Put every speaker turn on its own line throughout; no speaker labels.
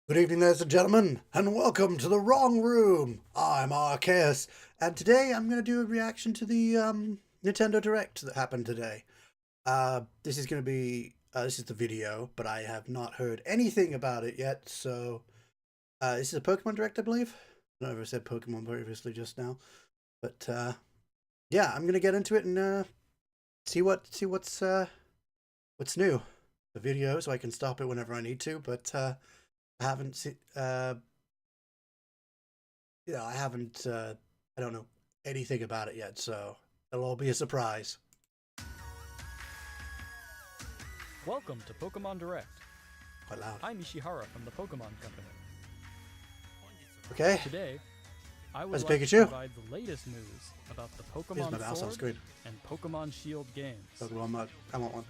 Good evening, ladies and gentlemen, and welcome to the Wrong Room. I'm Arceus, and today I'm going to do a reaction to the Nintendo Direct that happened today. This is going to be this is the video, but I have not heard anything about it yet. So this is a Pokemon Direct, I believe. I don't know if I said Pokemon previously just now, but yeah, I'm going to get into it and see what's new. The video, so I can stop it whenever I need to, but. I haven't seen, I don't know anything about it yet, so it'll all be a surprise.
Welcome to Pokemon Direct.
Quite loud.
I'm Ishihara from the Pokemon Company.
Okay.
Today, I would
That's
like
Pikachu.
to provide the latest news about the
Here's my
Pokemon
mouse on
Sword
screen.
and Pokemon Shield games.
Pokemon mug. I want one.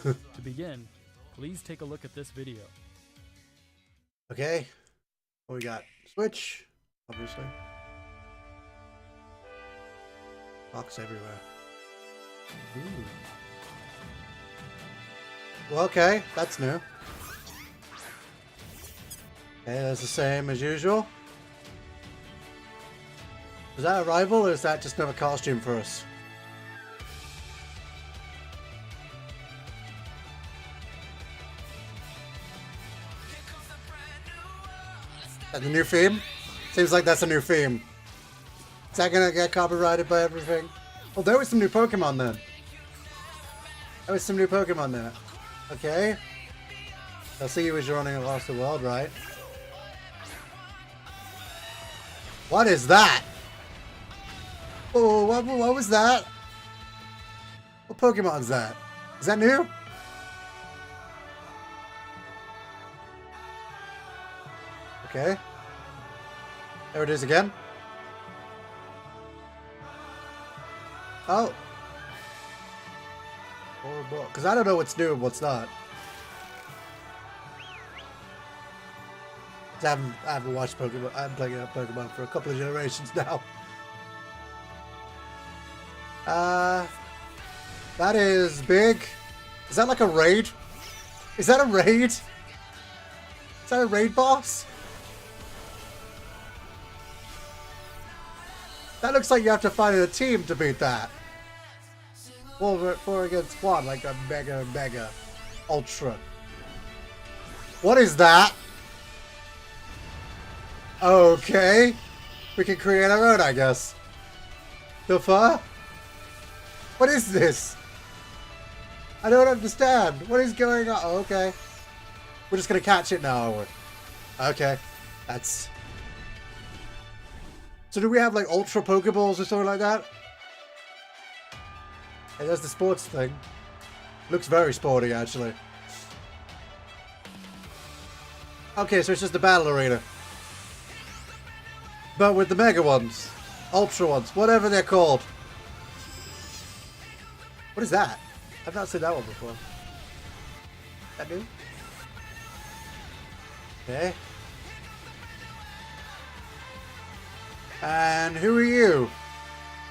To begin, please take a look at this video.
Okay. What we got? Switch, obviously. Box everywhere. Ooh. Well, okay, that's new. Okay, that's the same as usual. Is that a rival, or is that just another costume for us? The new theme? Seems like that's a new theme. Is that gonna get copyrighted by everything? Oh, there was some new Pokemon then. There was some new Pokemon there. Okay. I see you was running across the world, right? What is that? Oh, what was that? What Pokemon's that? Is that new? Okay. There it is again. Oh. Because I don't know what's new and what's not. I haven't watched Pokemon. I haven't played Pokemon for a couple of generations now. That is big. Is that like a raid? Is that a raid? Is that a raid boss? That looks like you have to find a team to beat that. Four against one, like a mega ultra. What is that? Okay. We can create our own, I guess. The fuck? What is this? I don't understand. What is going on? Oh, okay. We're just gonna catch it now, are we? Okay. That's... So do we have like Ultra Pokeballs or something like that? Hey, there's the sports thing. Looks very sporty, actually. Okay, so it's just a battle arena. But with the Mega ones. Ultra ones. Whatever they're called. What is that? I've not seen that one before. That new? Okay. And who are you?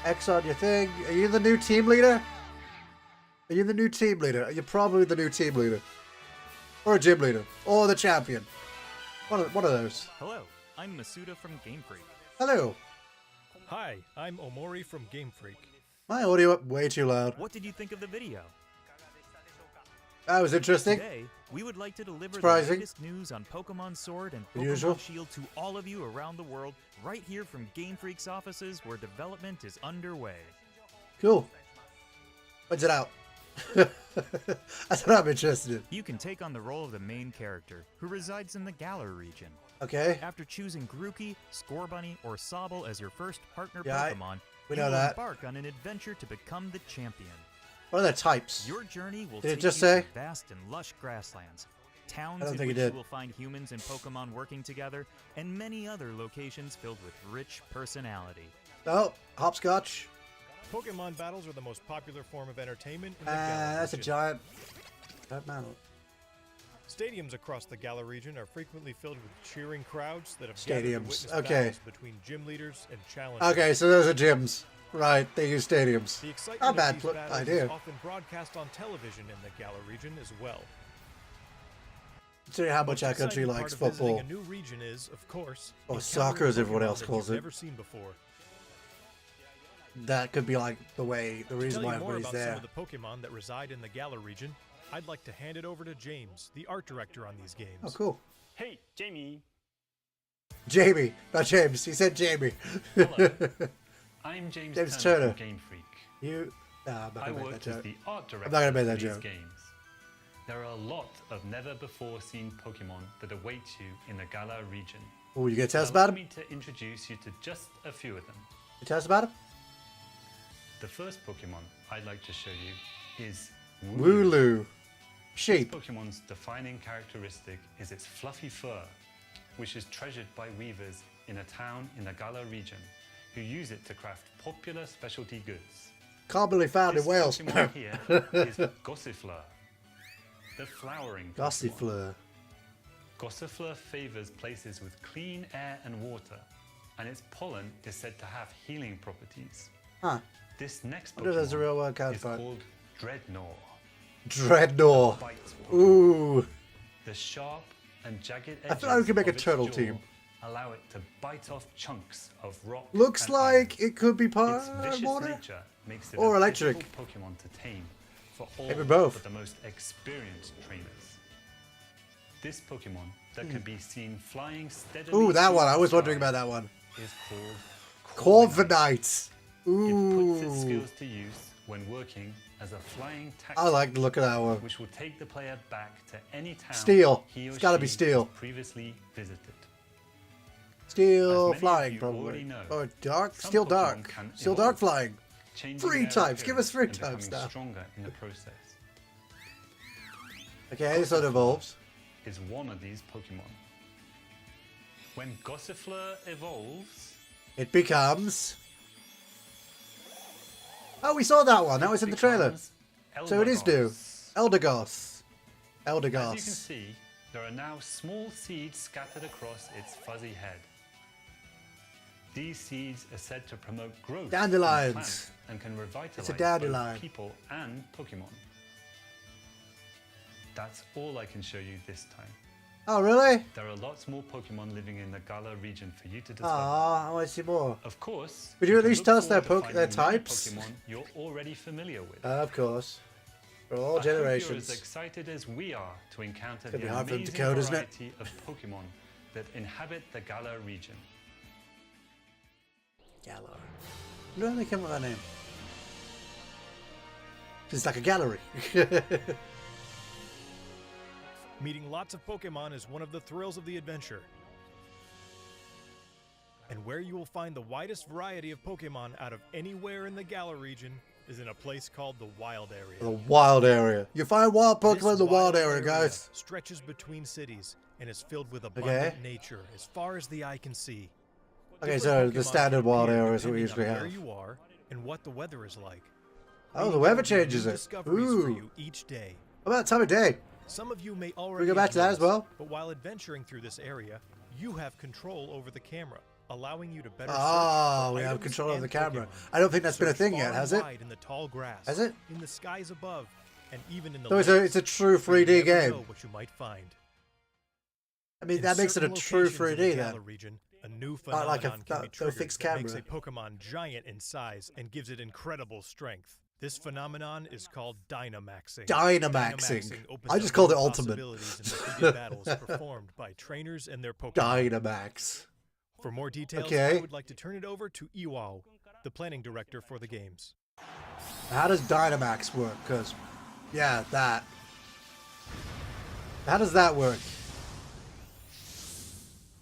X on your thing. Are you the new team leader? Are you the new team leader? You're probably the new team leader. Or a gym leader. Or the champion. One of those.
Hello, I'm Masuda from Game Freak.
Hello.
Hi, I'm Omori from Game Freak.
My audio up way too loud.
What did you think of the video?
That was interesting.
Today, we would like to deliver
Surprising.
the latest news on Pokemon Sword and Pokemon
Usual.
Shield to all of you around the world, right here from Game Freak's offices where development is underway.
Cool. When's it out? That's what I'm interested in.
You can take on the role of the main character, who resides in the Galar region.
Okay.
After choosing Grookey, Scorbunny, or Sobble as your first partner
Yeah,
Pokemon,
we
you
know
will
that.
embark on an adventure to become the champion.
What are their types?
Your journey will
Did it
take
just
you
say?
to vast and lush grasslands, towns
I don't
in
think it
which
did.
you will find humans and Pokemon working together, and many other locations filled with rich personality.
Oh, hopscotch.
Pokemon battles are the most popular form of entertainment in the Galar
That's a
region.
giant man.
Stadiums across the Galar region are frequently filled with cheering crowds that have gathered to
Stadiums,
witness
okay.
battles between gym leaders and challengers.
Okay, so those are gyms. Right, they use stadiums.
The excitement
Not
of
bad
these battles
idea.
is often broadcast on television in the Galar region as well.
Considering how much
Most
our country
exciting
likes
part of visiting
football.
A new region is, of course,
Or
encountering
soccer, as everyone
Pokemon
else
that
calls
you've
it.
Never seen before.
That could be like the reason
To
why
tell you more
everybody's
about
there.
some of the Pokemon that reside in the Galar region, I'd like to hand it over to James, the art director on these games.
Oh, cool.
Hey, Jamie.
Jamie, not James. He said Jamie.
Hello. I'm James,
James
Turner
Turner.
from Game Freak.
You. Nah, I'm not
I
gonna make
worked
that
as
joke.
the art director
not gonna make
for
that
these
joke.
games. There are a lot of never-before-seen Pokemon that await you in the Galar region.
Oh, you gonna tell us
Allow
about him?
me to introduce you to just a few of them.
You tell us about him?
The first Pokemon I'd like to show you is
Wooloo. Sheep.
This Pokemon's defining characteristic is its fluffy fur, which is treasured by weavers in a town in the Galar region, who use it to craft popular specialty goods.
Commonly found
This
in Wales.
Pokemon here is Gossifleur, the flowering Pokemon.
Gossifleur.
Gossifleur favors places with clean air and water, and its pollen is said to have healing properties.
Huh.
This next
I wonder if there's a
Pokemon
real word code
is
for it.
called Dreadnought.
Dreadnought.
Bites
Ooh.
The sharp and jagged edges
I feel like we could make a
of its
turtle
jaw
team.
allow it to bite off chunks of rock.
Looks
and
like
iron.
it could be
Its
part
vicious
water.
nature makes it
Or
a
electric.
difficult Pokemon to tame for all
Maybe both.
but the most experienced trainers. This Pokemon that can be seen flying steadily.
Ooh, that
through
one. I
the
was wondering
sky
about that one.
Is called
Corviknight.
It puts its
Ooh.
skills to use when working as a flying taxi.
I like the look of that one.
Which will take the player back to any town
Steel.
he or
It's gotta be
she
steel.
has previously visited.
Steel
As many
flying,
of you already
probably.
know,
Or dark.
some
Still
Pokemon
dark.
can
Still dark
evolve,
flying.
changing
Three
their
types. Give us
appearance
three
and
types
becoming
now.
stronger in the process.
Okay, so it evolves.
Is one of these Pokemon. When Gossifleur evolves,
It becomes. Oh, we saw that one. That was in the trailer.
becomes
So it is new.
Eldegoss.
Eldegoss.
As you can
Eldegoss.
see, there are now small seeds scattered across its fuzzy head. These seeds are said to promote growth in
Dandelions.
plants and can revitalize
dandelion.
both people and Pokemon. That's all I can show you this time.
Oh, really?
There are lots more Pokemon living in the Galar region for you to discover.
Ah, I want to see more.
Of course,
Would you at
can
least
look
tell us their
forward to
their
finding many
types?
Pokemon you're already familiar with.
Of course. For all
I hope you're
generations.
as excited as we are to encounter
Could be
the
hard for them to
amazing
code, isn't it?
variety of Pokemon that inhabit the Galar region.
Galar. Where did they come up with that name? It's like a gallery.
Meeting lots of Pokemon is one of the thrills of the adventure. And where you will find the widest variety of Pokemon out of anywhere in the Galar region is in a place called the Wild Area.
The wild area. You find wild
This
Pokemon in the wild area, guys.
stretches between cities and is filled with abundant nature as far as the eye can see.
Okay,
Different
so the
Pokemon
standard
can
wild
appear
area is what we
depending
usually
on
have.
Where you are and what the weather is like.
Oh, the
Meaning
weather
there will be new
changes it.
discoveries for
Ooh.
you each day.
What about time of day?
Some of you may already
go back to that as
enjoy this,
well?
But while adventuring through this area, you have control over the camera, allowing you to better
Oh,
search for
we have
items
control over
and
the camera.
Pokemon.
I don't think that's been a
Search
thing
far
yet,
and
has it?
wide in the tall grass,
Has it?
in the skies above, and even in the
So
lakes,
it's a true
where you
3D
never
game.
know what you might find.
I mean,
In
that makes it a
certain
true
locations in the
3D
Galar
then.
region, a new
Not like
phenomenon can be
a
triggered
fixed
that makes a
camera.
Pokemon giant in size and gives it incredible strength. This phenomenon is called Dynamaxing.
Dynamaxing.
opens
I
up
just called it
new
Ultimate.
possibilities in defeated battles performed by trainers and their Pokemon.
Dynamax.
For more details,
Okay.
I would like to turn it over to Iwao, the planning director for the games.
How does Dynamax work? Because, yeah, that. How does that work?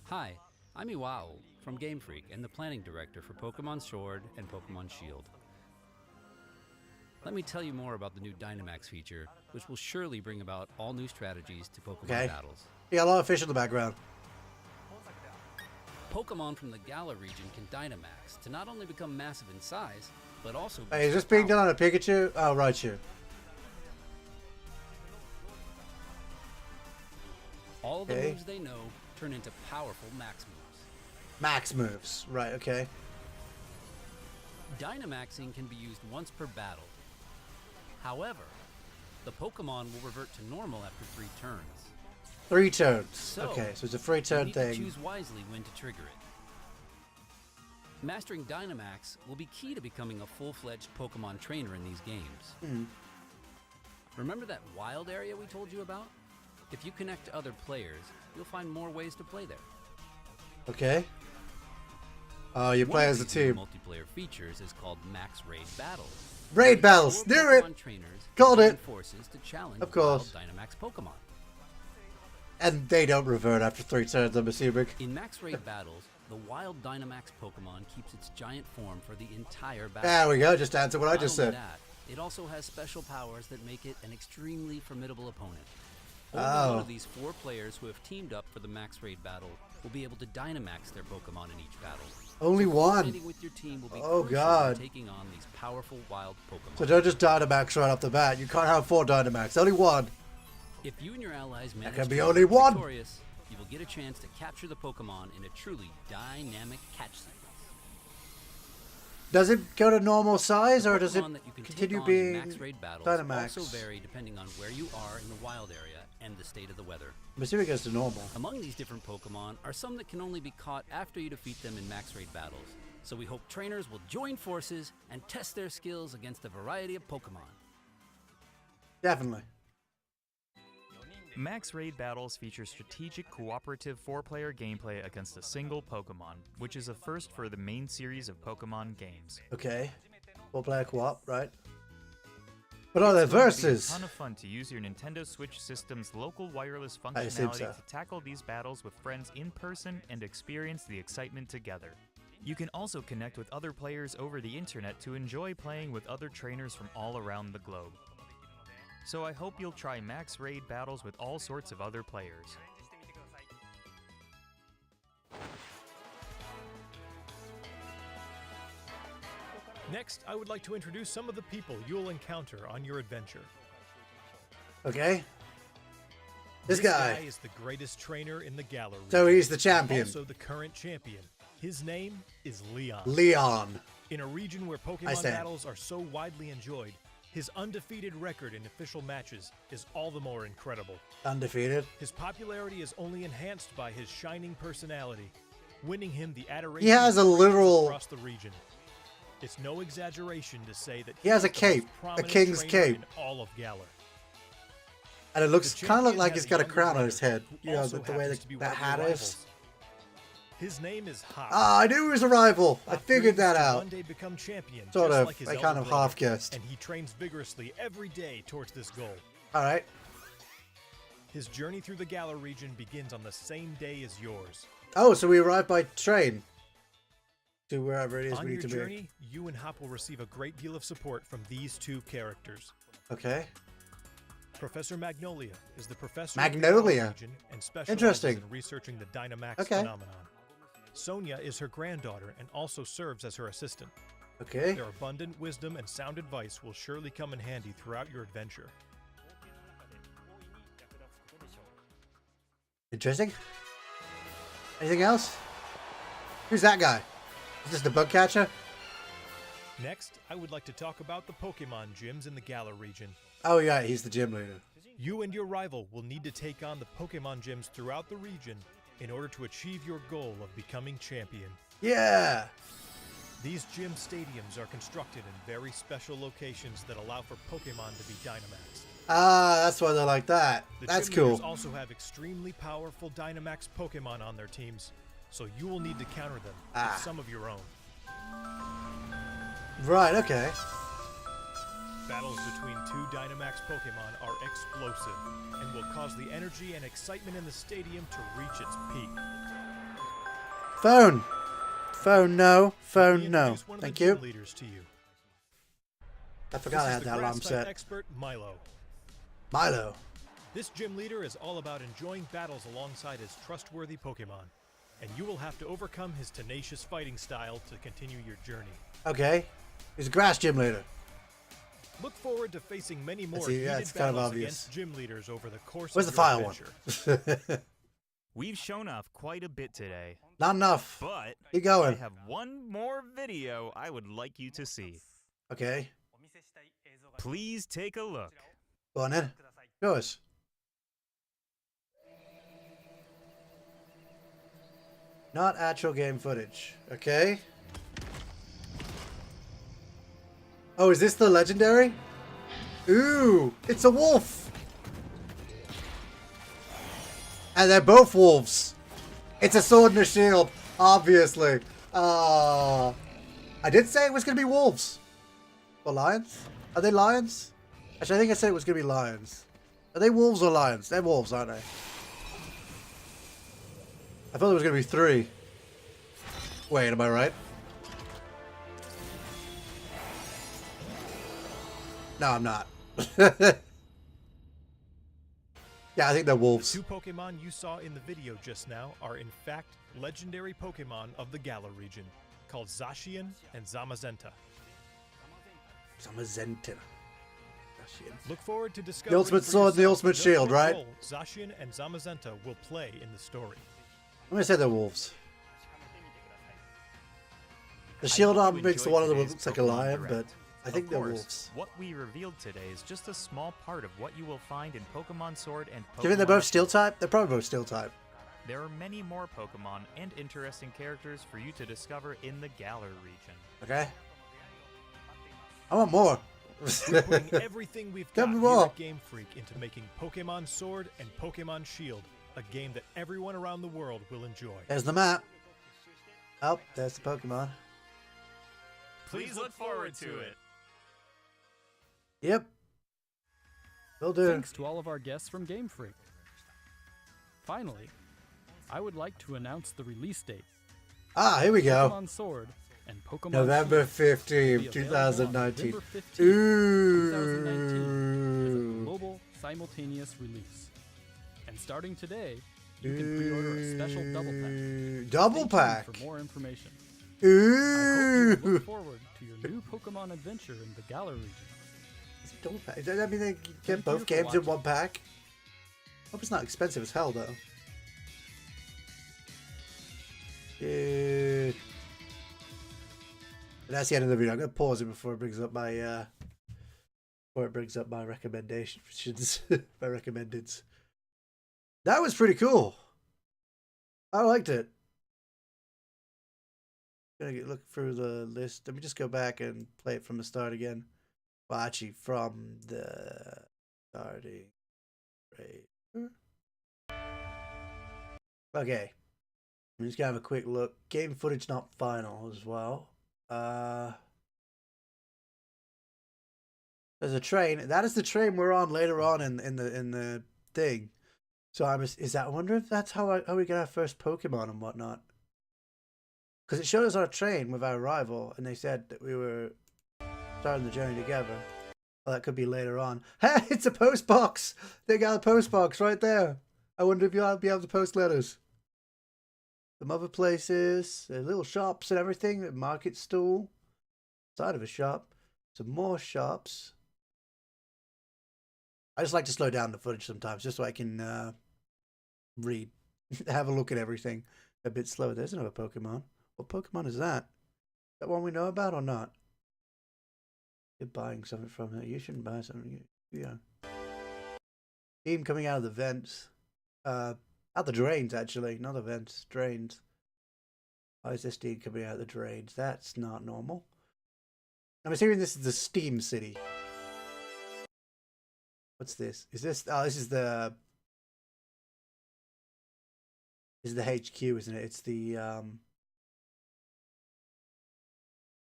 Hi, I'm Iwao from Game Freak and the planning director for Pokemon Sword and Pokemon Shield. Let me tell you more about the new Dynamax feature, which will surely bring about all new strategies to Pokemon
Okay.
battles.
Yeah, a lot of fish in the background.
Pokemon from the Galar region can Dynamax to not only become massive in size, but also
Hey, is
boost
this
their
being done
power.
on a Pikachu? Oh, Raichu.
All the
Okay.
moves they know turn into powerful max moves.
Max moves. Right, okay.
Dynamaxing can be used once per battle. However, the Pokemon will revert to normal after 3 turns.
3 turns.
So,
Okay, so it's a 3
you
turn
need to
thing.
choose wisely when to trigger it. Mastering Dynamax will be key to becoming a full-fledged Pokemon trainer in these games. Remember that wild area we told you about? If you connect to other players, you'll find more ways to play there.
Okay. Oh, you
One
play
of
as a
these
team.
new multiplayer features is called Max Raid Battles.
Raid battles.
Four
Knew it.
Pokemon trainers
Called
join
it.
forces to challenge
Of course.
wild Dynamax Pokemon.
And they don't revert after 3 turns, I'm assuming.
In Max Raid Battles, the wild Dynamax Pokemon keeps its giant form for the entire battle.
There we go, just answer what I
Not
just
only
said.
that, it also has special powers that make it an extremely formidable opponent.
Oh.
Only one of these 4 players who have teamed up for the Max Raid battle will be able to Dynamax their Pokemon in each battle.
Only one.
Coordinating with your team will be
Oh,
crucial
God.
in taking on these powerful wild Pokemon.
So don't just Dynamax right off the bat. You can't have 4 Dynamax, only 1.
If you and your allies manage
can
to
be
become
only one.
victorious, you will get a chance to capture the Pokemon in a truly dynamic catch sequence.
Does it go to normal size, or does it
Pokemon that you can take
continue
on in
being
Max Raid battles
Dynamax?
also vary depending on where you are in the wild area and the state of the weather.
I'm assuming it goes to normal.
Among these different Pokemon are some that can only be caught after you defeat them in Max Raid battles. So we hope trainers will join forces and test their skills against a variety of Pokemon.
Definitely.
Max Raid Battles feature strategic cooperative 4-player gameplay against a single Pokemon, which is a first for the main series of Pokemon games.
Okay. 4-player co-op, right? But are there
It's going to be
verses?
a ton of fun to use your Nintendo Switch system's local wireless
I assume
functionality
so.
to tackle these battles with friends in person and experience the excitement together. You can also connect with other players over the internet to enjoy playing with other trainers from all around the globe. So I hope you'll try Max Raid Battles with all sorts of other players.
Next, I would like to introduce some of the people you'll encounter on your adventure.
Okay. This guy.
is the greatest trainer in the Galar region.
So he's the champion.
Also the current champion. His name is Leon.
Leon.
In a region where
I
Pokemon
stand.
battles are so widely enjoyed, his undefeated record in official matches is all the more incredible.
Undefeated.
His popularity is only enhanced by his shining personality, winning him the adoration
He has a
of
literal-
across the region. It's no exaggeration to say that
He has a
is the most
cape, a
prominent
king's
trainer
cape.
in all of Galar.
And it looks
The
kind of look
champion
like
has
he's
a
got a
younger
crown on
brother
his head.
who
You know,
also
the way
happens to be
that
one of
hat
your
is.
rivals. His name is Hop.
Ah, I knew he was a rival. I
Hop
figured
dreams
that
to
out.
One day become champion,
Sort
just
of.
like his
I
elder
kind of
brother,
half guessed.
and he trains vigorously every day towards this goal.
Alright.
His journey through the Galar region begins on the same day as yours.
Oh, so we arrive by train to wherever it is
On
we
your
need to
journey, you and Hop will receive a great deal of support from these 2 characters.
be. Okay.
Professor Magnolia is the professor
Magnolia.
of the Galar region and specializes
Interesting.
in researching the Dynamax
Okay.
phenomenon. Sonia is her granddaughter and also serves as her assistant.
Okay.
Their abundant wisdom and sound advice will surely come in handy throughout your adventure.
Interesting. Anything else? Who's that guy? Is this the bug catcher?
Next, I would like to talk about the Pokemon gyms in the Galar region.
Oh yeah, he's the gym leader.
You and your rival will need to take on the Pokemon gyms throughout the region in order to achieve your goal of becoming champion.
Yeah.
These gym stadiums are constructed in very special locations that allow for Pokemon to be Dynamax.
Ah, that's why they're like that.
The
That's
gym leaders
cool.
also have extremely powerful Dynamax Pokemon on their teams, so you will need to counter them
Ah.
with some of your own.
Right, okay.
Battles between 2 Dynamax Pokemon are explosive and will cause the energy and excitement in the stadium to reach its peak.
Phone. Phone, no.
Let
Phone,
me
no.
introduce one of
Thank
the
you.
gym leaders to you.
I
This
forgot I
is
had
the
that alarm
grass type
set.
expert Milo.
Milo.
This gym leader is all about enjoying battles alongside his trustworthy Pokemon, and you will have to overcome his tenacious fighting style to continue your journey.
Okay. He's a grass gym leader.
Look forward to facing many more
see, yeah,
heated
it's kind of
battles
obvious.
against gym leaders over the course
Where's
of
the
your
fire
adventure.
one?
We've shown off quite a bit today,
Not enough.
but
Keep
I
going.
have one more video I would like you to see.
Okay.
Please take a look.
Go on then. Show us. Not actual game footage. Okay. Oh, is this the legendary? Ooh, it's a wolf. And they're both wolves. It's a sword and a shield, obviously. I did say it was going to be wolves. Or lions? Are they lions? Actually, I think I said it was going to be lions. Are they wolves or lions? They're wolves, aren't they? I thought there was going to be 3. Wait, am I right? No, I'm not. Yeah, I think they're wolves.
The 2 Pokemon you saw in the video just now are in fact legendary Pokemon of the Galar region, called Zacian and Zamazenta.
Zamazenta.
Look forward to discovering
The ultimate
for
sword and the
yourself
ultimate
just
shield,
what
right?
role Zacian and Zamazenta will play in the story.
I'm going to say they're wolves. The shield arm makes one of them looks like a lion, but I think they're wolves.
What we revealed today is just a small part of what you will find in Pokemon Sword and Pokemon
Do you think they're both steel
Shield.
type? They're probably both steel type.
There are many more Pokemon and interesting characters for you to discover in the Galar region.
Okay. I want more.
We're putting everything we've got
Tell me
here
more.
at Game Freak into making Pokemon Sword and Pokemon Shield a game that everyone around the world will enjoy.
There's the map. Oh, there's the Pokemon.
Please look forward to it.
Yep. Will do.
Thanks to all of our guests from Game Freak. Finally, I would like to announce the release date.
Ah, here we go.
Pokemon Sword and Pokemon
November
Shield
15th,
will be available on
2019.
November 15th, 2019 with a
Ooh.
global simultaneous release. And starting today, you can pre-order a special double pack.
Double
Stay tuned
pack.
for more information. I hope you will
Ooh.
look forward to your new Pokemon adventure in the Galar region.
Double pack. Does that mean they
Thank
get
you
both
for
games in
watching.
one pack? Hope it's not expensive as hell though. Dude. That's the end of the video. I'm gonna pause it before it brings up my recommendations. My recommendeds. That was pretty cool. I liked it. Gonna look through the list. Let me just go back and play it from the start again. Well, actually, from the starting right. Okay. I'm just gonna have a quick look. Game footage not final as well. There's a train. That is the train we're on later on in the thing. So I wonder if that's how we get our first Pokemon and whatnot. Because it showed us on a train with our rival, and they said that we were starting the journey together. Well, that could be later on. Hey, it's a post box! They got a post box right there. I wonder if you'll be able to post letters. Some other places, little shops and everything, a market stall, side of a shop, some more shops. I just like to slow down the footage sometimes, just so I can read, have a look at everything a bit slower. There's another Pokemon. What Pokemon is that? Is that one we know about or not? You're buying something from it. You shouldn't buy something. Yeah. Steam coming out of the vents. Out the drains, actually. Not the vents. Drains. Why is this steam coming out of the drains? That's not normal. I'm assuming this is the Steam City. What's this? Is this... Oh, this is the... This is the HQ, isn't it? It's the...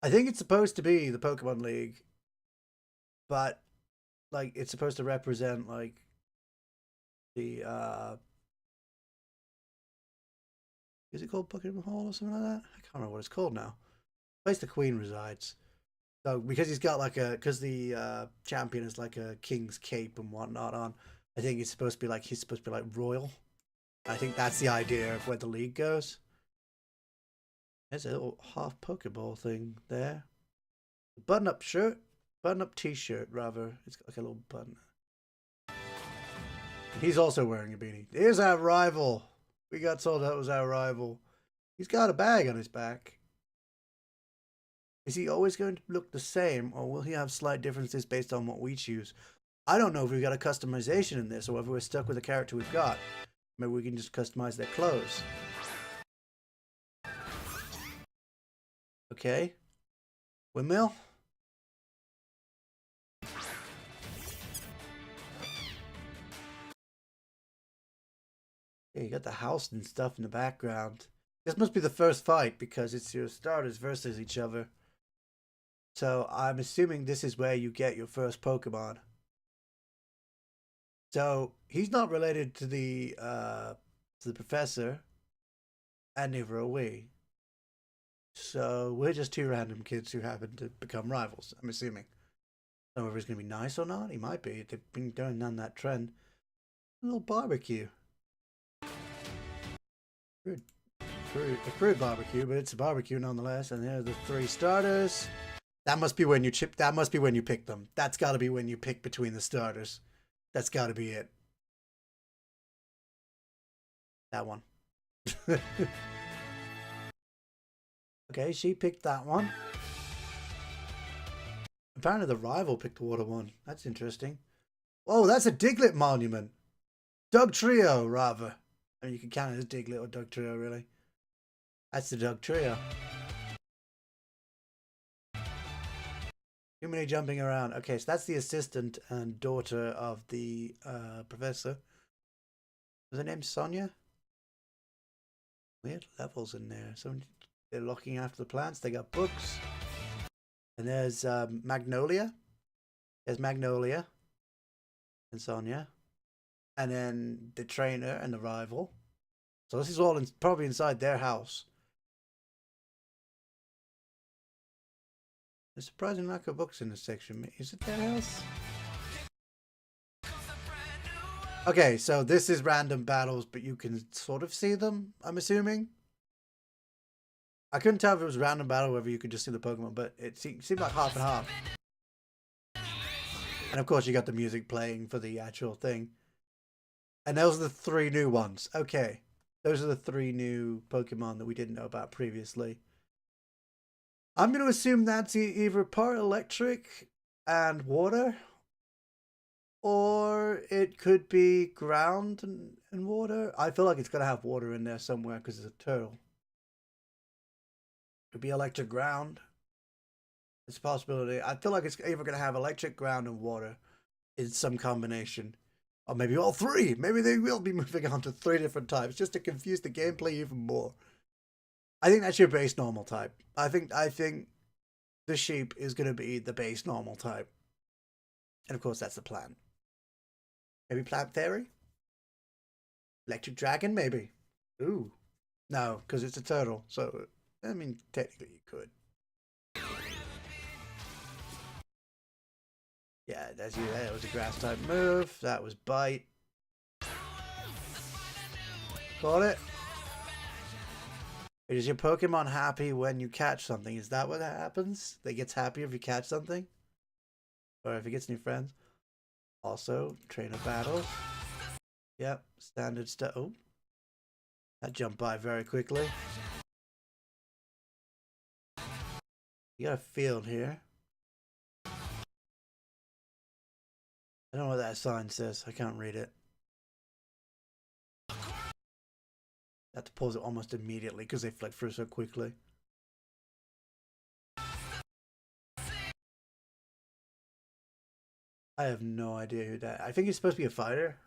I think it's supposed to be the Pokemon League. But, like, it's supposed to represent, like, the, is it called Pokemon Hall or something like that? I can't remember what it's called now. The place the Queen resides. So, because he's got, like, because the champion is, like, a king's cape and whatnot on, I think it's supposed to be, like, he's supposed to be, like, royal. I think that's the idea of where the league goes. There's a little half Pokeball thing there. Button-up shirt. Button-up t-shirt, rather. It's got like a little button. And he's also wearing a beanie. Here's our rival. We got told that was our rival. He's got a bag on his back. Is he always going to look the same, or will he have slight differences based on what we choose? I don't know if we've got a customization in this, or whether we're stuck with the character we've got. Maybe we can just customize their clothes. Okay. Windmill. Yeah, you got the house and stuff in the background. This must be the first fight because it's your starters versus each other. So I'm assuming this is where you get your first Pokemon. So he's not related to the professor, and neither are we. So we're just two random kids who happen to become rivals, I'm assuming. I don't know if he's going to be nice or not. He might be. They've been going down that trend. A little barbecue. A crude barbecue, but it's a barbecue nonetheless. And there are the three starters. That must be when you that must be when you pick them. That's got to be when you pick between the starters. That's got to be it. That one. Okay, she picked that one. Apparently the rival picked the water one. That's interesting. Oh, that's a Diglett monument. Dugtrio, rather. I mean, you can count it as Diglett or Dugtrio, really. That's the Dugtrio. Too many jumping around. Okay, so that's the assistant and daughter of the professor. Was her name Sonia? Weird levels in there. They're looking after the plants. They got books. And there's Magnolia. There's Magnolia and Sonia. And then the trainer and the rival. So this is all probably inside their house. There's a surprising lack of books in this section. Is it their house? Okay, so this is random battles, but you can sort of see them, I'm assuming. I couldn't tell if it was random battle, whether you could just see the Pokemon, but it seemed like half and half. And of course you got the music playing for the actual thing. And those are the three new ones. Okay. Those are the three new Pokemon that we didn't know about previously. I'm going to assume that's either part electric and water. Or it could be ground and water. I feel like it's going to have water in there somewhere because it's a turtle. Could be electric ground. It's a possibility. I feel like it's either going to have electric ground and water in some combination. Or maybe all three. Maybe they will be moving on to 3 different types just to confuse the gameplay even more. I think that's your base normal type. I think the sheep is going to be the base normal type. And of course that's the plan. Maybe Plant Fairy? Electric Dragon, maybe. Ooh. No, because it's a turtle. So, I mean, technically you could. Yeah, that was a grass type move. That was bite. Caught it. Is your Pokemon happy when you catch something? Is that what happens? They gets happy if you catch something? Or if it gets new friends? Also, trainer battles. Yep, standard stuff. Oh, that jumped by very quickly. You got a field here. I don't know what that sign says. I can't read it. I have to pause it almost immediately because they fled through so quickly. I have no idea who that. I think he's supposed to be a fighter.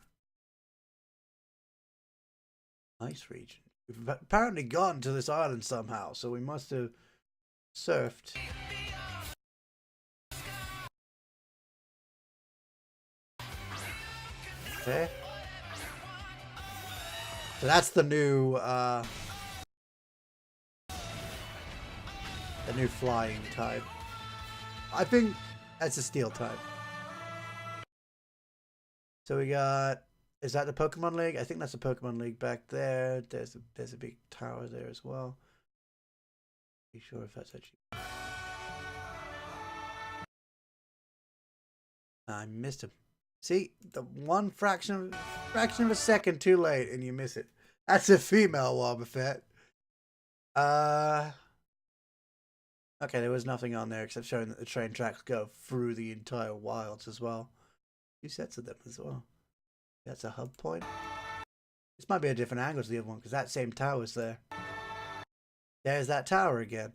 Ice region. We've apparently gotten to this island somehow, so we must have surfed. Okay. So that's the new flying type. I think that's a steel type. So we got, is that the Pokemon League? I think that's the Pokemon League back there. There's a big tower there as well. Be sure if that's actually. I missed him. See, the one fraction of a second too late, and you miss it. That's a female Wobbuffet. Okay, there was nothing on there except showing that the train tracks go through the entire wilds as well. 2 sets of them as well. That's a hub point. This might be a different angle to the other one because that same tower's there. There's that tower again.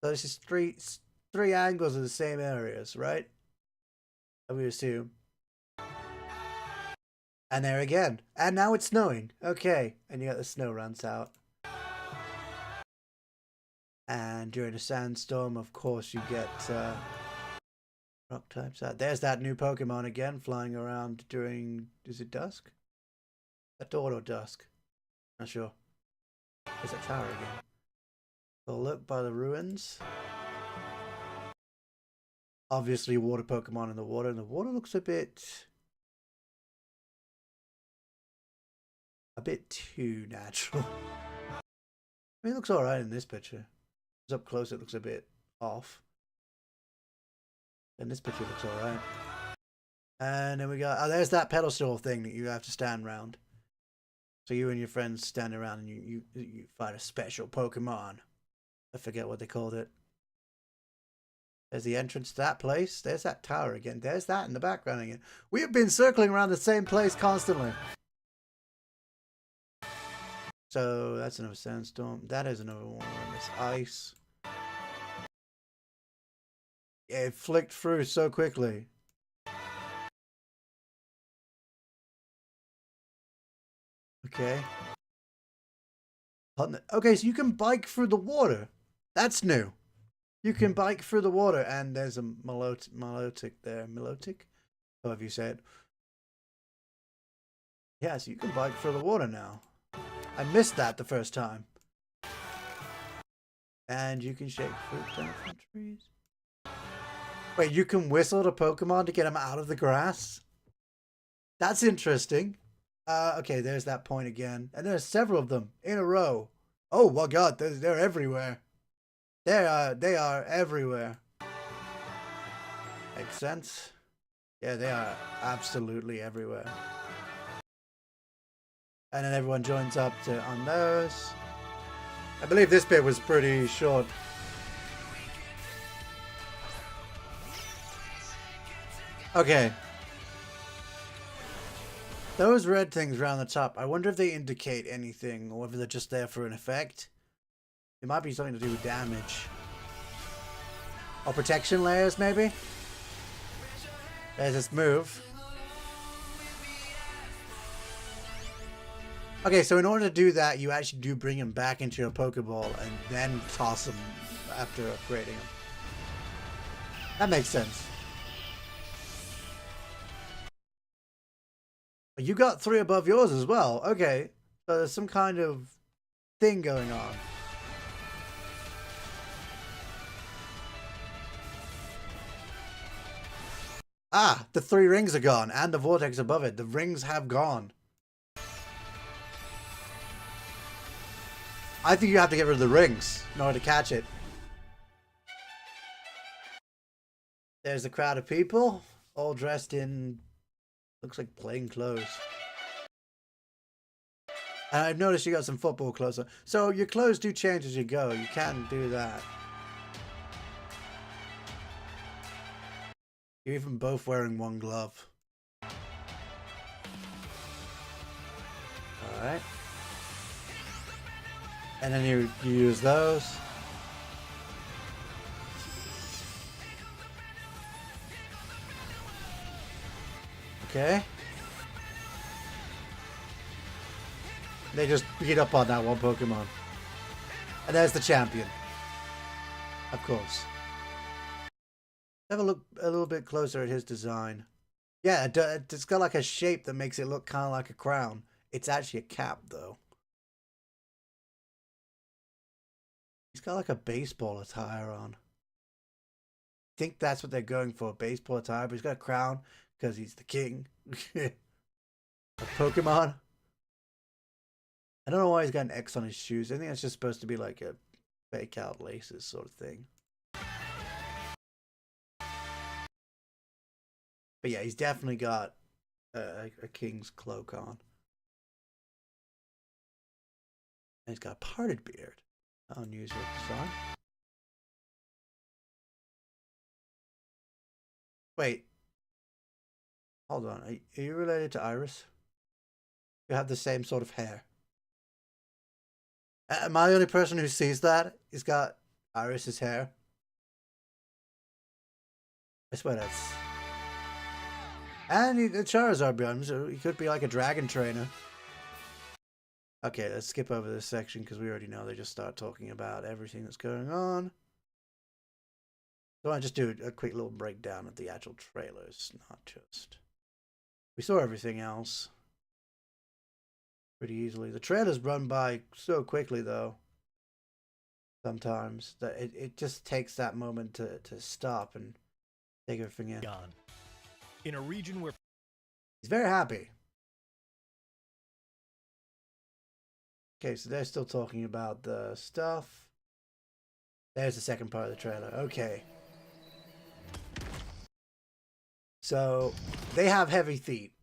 So this is three angles of the same areas, right? I would assume. And there again. And now it's snowing. Okay. And you got the snow runs out. And during a sandstorm, of course, you get rock types out. There's that new Pokemon again, flying around during... Is it dusk? That dawn or dusk? Not sure. There's a tower again. So look by the ruins. Obviously, water Pokemon in the water. And the water looks a bit too natural. I mean, it looks alright in this picture. Up close, it looks a bit off. And this picture looks alright. And then we got... Oh, there's that pedestal thing that you have to stand around. So you and your friends stand around and you fight a special Pokemon. I forget what they called it. There's the entrance to that place. There's that tower again. There's that in the background again. We have been circling around the same place constantly. So that's another sandstorm. That is another one. This ice. Yeah, it flicked through so quickly. Okay. Okay, so you can bike through the water. That's new. You can bike through the water, and there's a Milotic there. Milotic? However you say it. Yeah, so you can bike through the water now. I missed that the first time. And you can shake fruit down from trees. Wait, you can whistle to Pokemon to get them out of the grass? That's interesting. Okay, there's that point again. And there's several of them in a row. Oh my god, they're everywhere. They are everywhere. Makes sense. Yeah, they are absolutely everywhere. And then everyone joins up on those. I believe this bit was pretty short. Okay. Those red things around the top, I wonder if they indicate anything or whether they're just there for an effect. It might be something to do with damage. Or protection layers, maybe? There's this move. Okay, so in order to do that, you actually do bring him back into your Pokeball and then toss him after upgrading him. That makes sense. You got 3 above yours as well. Okay, so there's some kind of thing going on. Ah, the 3 rings are gone and the vortex above it. The rings have gone. I think you have to get rid of the rings in order to catch it. There's a crowd of people, all dressed in, looks like plain clothes. And I've noticed you got some football clothes on. So your clothes do change as you go. You can do that. You're even both wearing one glove. Alright. And then you use those. Okay. They just beat up on that one Pokemon. And there's the champion. Of course. Have a look a little bit closer at his design. Yeah, it's got like a shape that makes it look kind of like a crown. It's actually a cap, though. He's got like a baseball attire on. I think that's what they're going for, baseball attire, but he's got a crown because he's the king of Pokemon. I don't know why he's got an X on his shoes. I think that's just supposed to be like a fake out laces sort of thing. But yeah, he's definitely got a king's cloak on. And he's got a parted beard. Unusual design. Wait. Hold on. Are you related to Iris? You have the same sort of hair. Am I the only person who sees that? He's got Iris's hair. I swear that's... And the Charizard Beyond, so he could be like a dragon trainer. Okay, let's skip over this section because we already know they just start talking about everything that's going on. So I just do a quick little breakdown of the actual trailers, not just... We saw everything else pretty easily. The trailers run by so quickly, though, sometimes, that it just takes that moment to stop and take everything in.
Gone. In a region where
He's very happy. Okay, so they're still talking about the stuff. There's the second part of the trailer. Okay. So, they have heavy feet.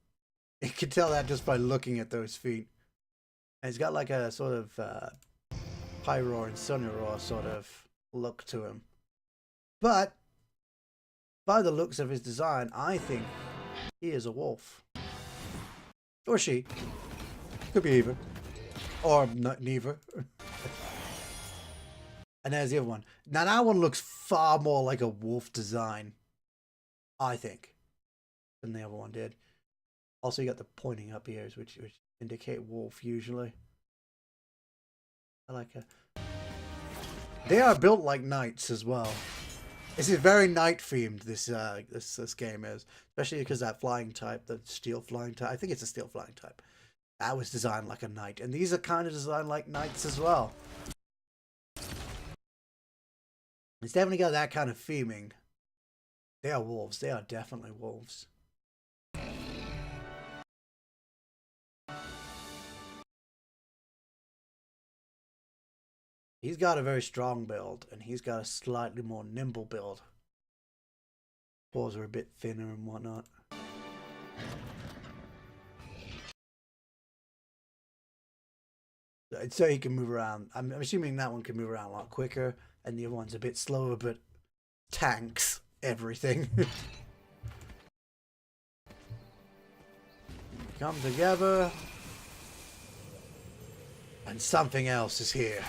You can tell that just by looking at those feet. And he's got like a sort of Pyroar and Sunnyroar sort of look to him. But, by the looks of his design, I think he is a wolf. Or she. Could be either. Or neither. And there's the other one. Now that one looks far more like a wolf design, I think, than the other one did. Also, you got the pointing up ears, which indicate wolf usually. I like it. They are built like knights as well. This is very knight themed. This game is, especially because that flying type, the steel flying type. I think it's a steel flying type. That was designed like a knight, and these are kind of designed like knights as well. It's definitely got that kind of theming. They are wolves. They are definitely wolves. He's got a very strong build, and he's got a slightly more nimble build. Paws are a bit thinner and whatnot. So he can move around. I'm assuming that one can move around a lot quicker, and the other one's a bit slower, but tanks everything. Come together, and something else is here.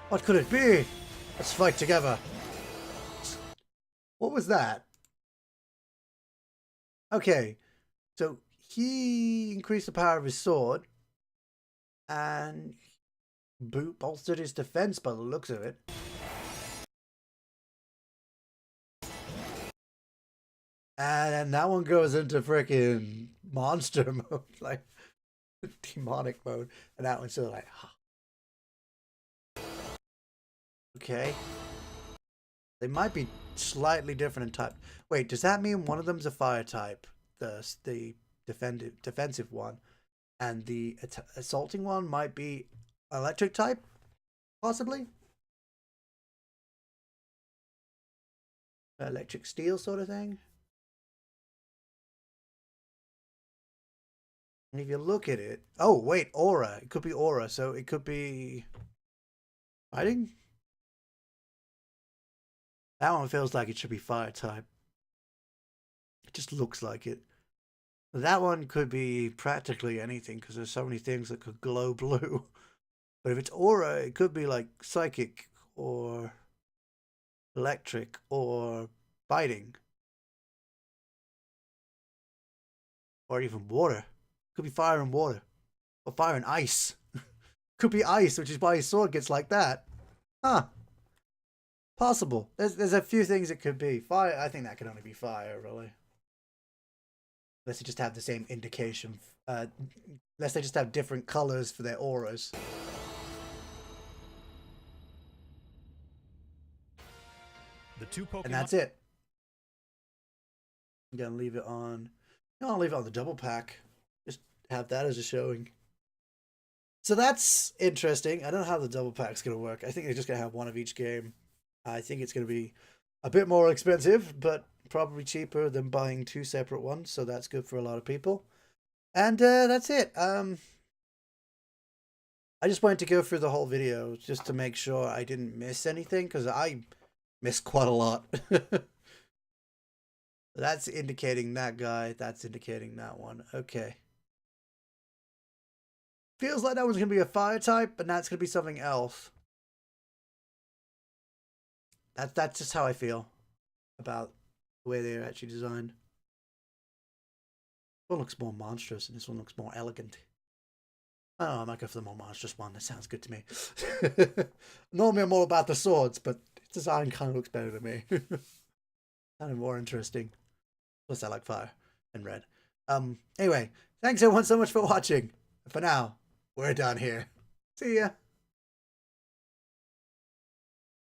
What could it be? Let's fight together. What was that? Okay, so he increased the power of his sword and bolstered his defense by the looks of it. And then that one goes into freaking monster mode, like demonic mode, and that one's sort of like, okay. They might be slightly different in type. Wait, does that mean one of them's a fire type, the defensive one, and the assaulting one might be electric type, possibly? Electric steel sort of thing. And if you look at it, oh wait, aura. It could be aura, so it could be fighting. That one feels like it should be fire type. It just looks like it. That one could be practically anything because there's so many things that could glow blue. But if it's aura, it could be like psychic or electric or fighting. Or even water. Could be fire and water. Or fire and ice. Could be ice, which is why his sword gets like that. Huh. Possible. There's a few things it could be. Fire, I think that could only be fire, really. Unless they just have the same indication. Unless they just have different colors for their auras.
the two Pokemon...
And that's it. I'm gonna leave it on... No, I'll leave it on the double pack. Just have that as a showing. So that's interesting. I don't know how the double pack's gonna work. I think they're just gonna have one of each game. I think it's gonna be a bit more expensive, but probably cheaper than buying two separate ones. So that's good for a lot of people. And that's it. I just wanted to go through the whole video just to make sure I didn't miss anything, because I missed quite a lot. That's indicating that guy. That's indicating that one. Okay. Feels like that one's going to be a fire type, but that's going to be something else. That's just how I feel about the way they're actually designed. This one looks more monstrous, and this one looks more elegant. Oh, I might go for the more monstrous one. That sounds good to me. Normally, I'm all about the swords, but its design kind of looks better to me. Kind of more interesting. Plus, I like fire and red. Anyway, thanks everyone so much for watching. For now, we're done here. See ya.